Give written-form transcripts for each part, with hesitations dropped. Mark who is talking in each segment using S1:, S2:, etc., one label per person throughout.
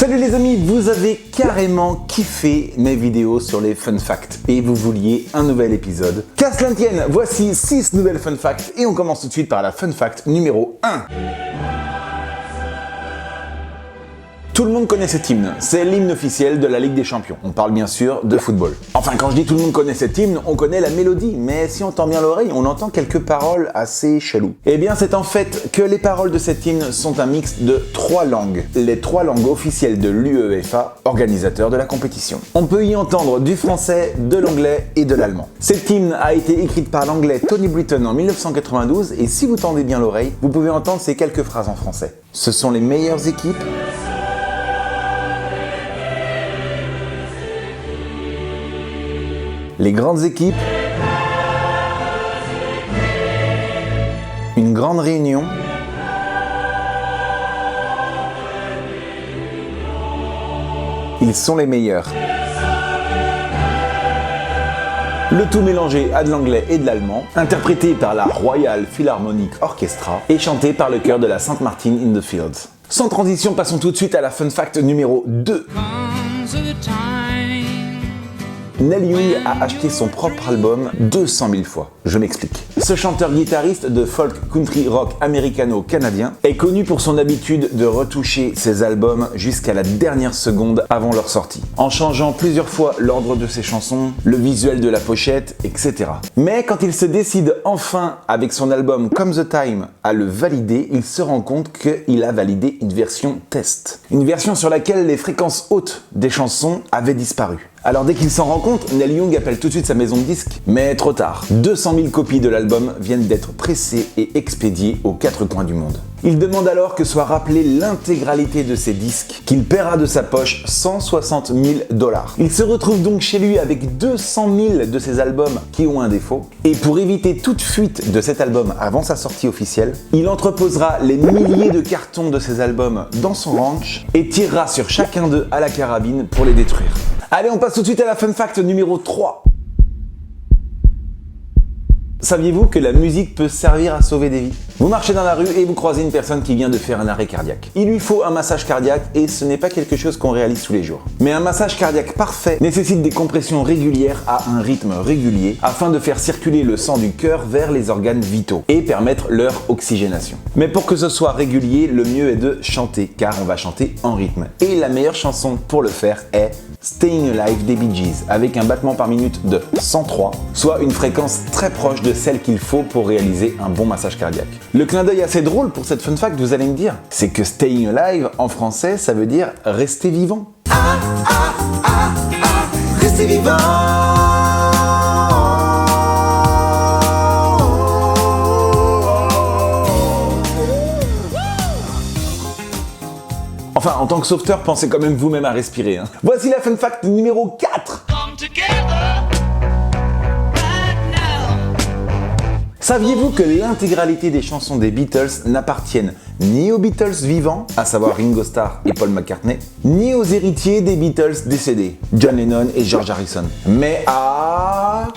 S1: Salut les amis, vous avez carrément kiffé mes vidéos sur les fun facts et vous vouliez un nouvel épisode. Qu'à cela ne tienne, voici 6 nouvelles fun facts et on commence tout de suite par la fun fact numéro 1. Tout le monde connaît cet hymne, c'est l'hymne officiel de la Ligue des Champions. On parle bien sûr de football. Enfin, quand je dis tout le monde connaît cet hymne, on connaît la mélodie, mais si on tend bien l'oreille, on entend quelques paroles assez cheloues. Eh bien, c'est en fait que les paroles de cet hymne sont un mix de 3 langues, les 3 langues officielles de l'UEFA, organisateur de la compétition. On peut y entendre du français, de l'anglais et de l'allemand. Cet hymne a été écrit par l'anglais Tony Britton en 1992 et si vous tendez bien l'oreille, vous pouvez entendre ces quelques phrases en français. Ce sont les meilleures équipes. Les grandes équipes, une grande réunion, ils sont les meilleurs. Le tout mélangé à de l'anglais et de l'allemand, interprété par la Royal Philharmonic Orchestra et chanté par le chœur de la St. Martin in the Fields. Sans transition, passons tout de suite à la fun fact numéro 2. Neil Young a acheté son propre album 200 000 fois. Je m'explique. Ce chanteur-guitariste de folk country rock américano-canadien est connu pour son habitude de retoucher ses albums jusqu'à la dernière seconde avant leur sortie, en changeant plusieurs fois l'ordre de ses chansons, le visuel de la pochette, etc. Mais quand il se décide enfin avec son album Come the Time à le valider, il se rend compte qu'il a validé une version test. Une version sur laquelle les fréquences hautes des chansons avaient disparu. Alors dès qu'il s'en rend compte, Neil Young appelle tout de suite sa maison de disques, mais trop tard. 200 000 copies de l'album viennent d'être pressées et expédiées aux 4 coins du monde. Il demande alors que soit rappelée l'intégralité de ses disques, qu'il paiera de sa poche 160 000 $. Il se retrouve donc chez lui avec 200 000 de ses albums qui ont un défaut, et pour éviter toute fuite de cet album avant sa sortie officielle, il entreposera les milliers de cartons de ses albums dans son ranch et tirera sur chacun d'eux à la carabine pour les détruire. Allez, on passe tout de suite à la fun fact numéro 3. Saviez-vous que la musique peut servir à sauver des vies? Vous marchez dans la rue et vous croisez une personne qui vient de faire un arrêt cardiaque. Il lui faut un massage cardiaque et ce n'est pas quelque chose qu'on réalise tous les jours. Mais un massage cardiaque parfait nécessite des compressions régulières à un rythme régulier afin de faire circuler le sang du cœur vers les organes vitaux et permettre leur oxygénation. Mais pour que ce soit régulier, le mieux est de chanter car on va chanter en rythme. Et la meilleure chanson pour le faire est Staying Alive des Bee Gees avec un battement par minute de 103, soit une fréquence très proche de celle qu'il faut pour réaliser un bon massage cardiaque. Le clin d'œil assez drôle pour cette fun fact, vous allez me dire, c'est que Staying Alive en français, ça veut dire rester vivant. Rester vivant. Enfin, en tant que sauveteur, pensez quand même vous-même à respirer. Voici la fun fact numéro 4. Saviez-vous que l'intégralité des chansons des Beatles n'appartiennent ni aux Beatles vivants, à savoir Ringo Starr et Paul McCartney, ni aux héritiers des Beatles décédés, John Lennon et George Harrison, mais à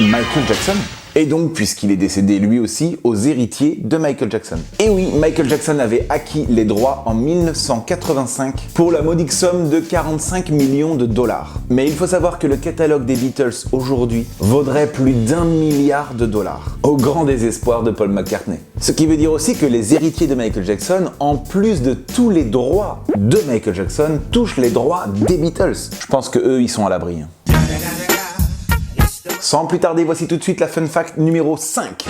S1: Michael Jackson? Et donc, puisqu'il est décédé lui aussi, aux héritiers de Michael Jackson. Et oui, Michael Jackson avait acquis les droits en 1985 pour la modique somme de 45 millions de $. Mais il faut savoir que le catalogue des Beatles aujourd'hui vaudrait plus d'1 milliard de $, au grand désespoir de Paul McCartney. Ce qui veut dire aussi que les héritiers de Michael Jackson, en plus de tous les droits de Michael Jackson, touchent les droits des Beatles. Je pense que eux, ils sont à l'abri. Sans plus tarder, voici tout de suite la fun fact numéro 5.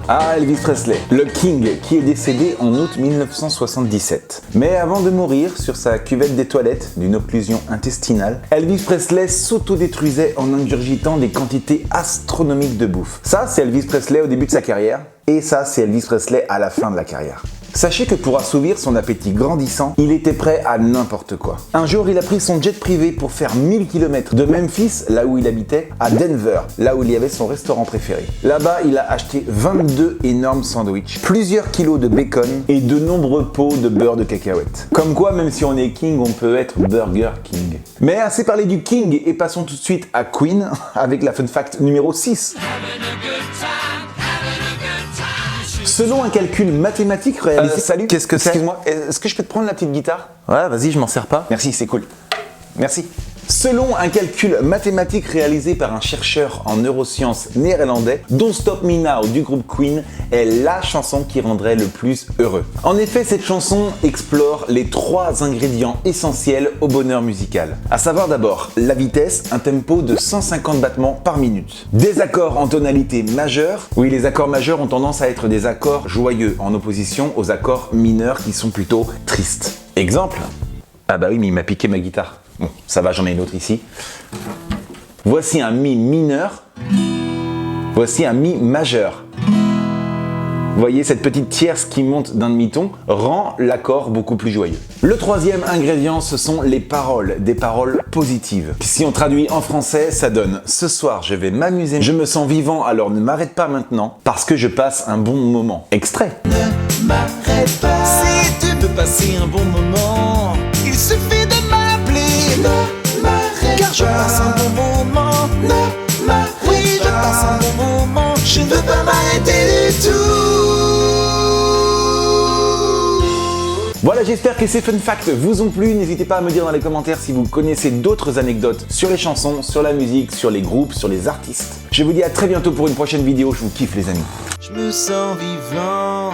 S1: Ah, Elvis Presley, le King, qui est décédé en août 1977. Mais avant de mourir sur sa cuvette des toilettes d'une occlusion intestinale, Elvis Presley s'autodétruisait en ingurgitant des quantités astronomiques de bouffe. Ça, c'est Elvis Presley au début de sa carrière, et ça, c'est Elvis Presley à la fin de la carrière. Sachez que pour assouvir son appétit grandissant, il était prêt à n'importe quoi. Un jour, il a pris son jet privé pour faire 1000 km de Memphis, là où il habitait, à Denver, là où il y avait son restaurant préféré. Là-bas, il a acheté 22 énormes sandwichs, plusieurs kilos de bacon et de nombreux pots de beurre de cacahuète. Comme quoi, même si on est king, on peut être Burger King. Mais assez parlé du king et passons tout de suite à Queen avec la fun fact numéro 6. Selon un calcul mathématique réalisé...
S2: Salut, qu'est-ce que c'est?
S1: Excuse-moi, est-ce que je peux te prendre la petite guitare?
S2: Ouais, vas-y, je m'en sers pas.
S1: Merci, c'est cool. Merci. Selon un calcul mathématique réalisé par un chercheur en neurosciences néerlandais, Don't Stop Me Now du groupe Queen est la chanson qui rendrait le plus heureux. En effet, cette chanson explore les 3 ingrédients essentiels au bonheur musical. À savoir d'abord la vitesse, un tempo de 150 battements par minute. Des accords en tonalité majeure. Oui, les accords majeurs ont tendance à être des accords joyeux en opposition aux accords mineurs qui sont plutôt tristes. Exemple. Ah bah oui, mais il m'a piqué ma guitare. Bon, ça va, j'en ai une autre ici. Voici un mi mineur. Voici un mi majeur. Vous voyez, cette petite tierce qui monte d'un demi-ton rend l'accord beaucoup plus joyeux. Le 3e ingrédient, ce sont les paroles, des paroles positives. Si on traduit en français, ça donne « Ce soir, je vais m'amuser, je me sens vivant, alors ne m'arrête pas maintenant, parce que je passe un bon moment. » Extrait.
S3: Ne m'arrête pas, si tu veux passer un bon moment, il suffit de m'appeler. Ne m'arrête car je passe un bon moment. Ne m'arrête pas, oui, je passe un bon moment. Je ne veux pas m'arrêter du tout.
S1: Voilà, j'espère que ces fun facts vous ont plu. N'hésitez pas à me dire dans les commentaires si vous connaissez d'autres anecdotes sur les chansons, sur la musique, sur les groupes, sur les artistes. Je vous dis à très bientôt pour une prochaine vidéo. Je vous kiffe les amis.
S3: Je me sens vivant.